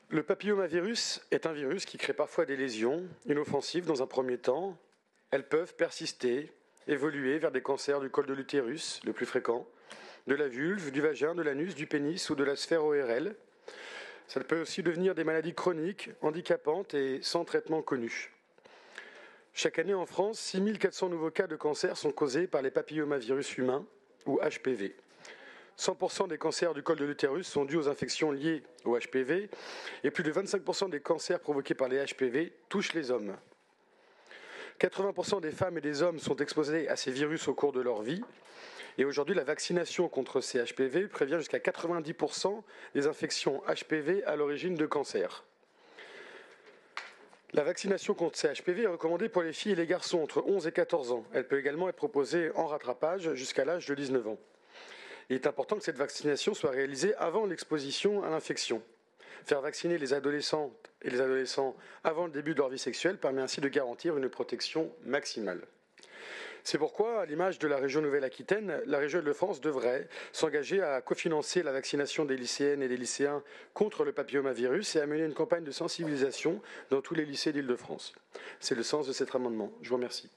Le papillomavirus est un virus qui crée parfois des lésions inoffensives dans un premier temps. Elles peuvent persister, évoluer vers des cancers du col de l'utérus, le plus fréquent, de la vulve, du vagin, de l'anus, du pénis ou de la sphère ORL. Ça peut aussi devenir des maladies chroniques, handicapantes et sans traitement connu. Chaque année en France, 6400 nouveaux cas de cancer sont causés par les papillomavirus humains, ou HPV. 100% des cancers du col de l'utérus sont dus aux infections liées au HPV et plus de 25% des cancers provoqués par les HPV touchent les hommes. 80% des femmes et des hommes sont exposés à ces virus au cours de leur vie. Et aujourd'hui, la vaccination contre ces HPV prévient jusqu'à 90% des infections HPV à l'origine de cancer. La vaccination contre ces HPV est recommandée pour les filles et les garçons entre 11 et 14 ans. Elle peut également être proposée en rattrapage jusqu'à l'âge de 19 ans. Il est important que cette vaccination soit réalisée avant l'exposition à l'infection. Faire vacciner les adolescentes et les adolescents avant le début de leur vie sexuelle permet ainsi de garantir une protection maximale. C'est pourquoi, à l'image de la région Nouvelle-Aquitaine, la région Île-de-France devrait s'engager à cofinancer la vaccination des lycéennes et des lycéens contre le papillomavirus et à mener une campagne de sensibilisation dans tous les lycées d'Île-de-France. C'est le sens de cet amendement. Je vous remercie.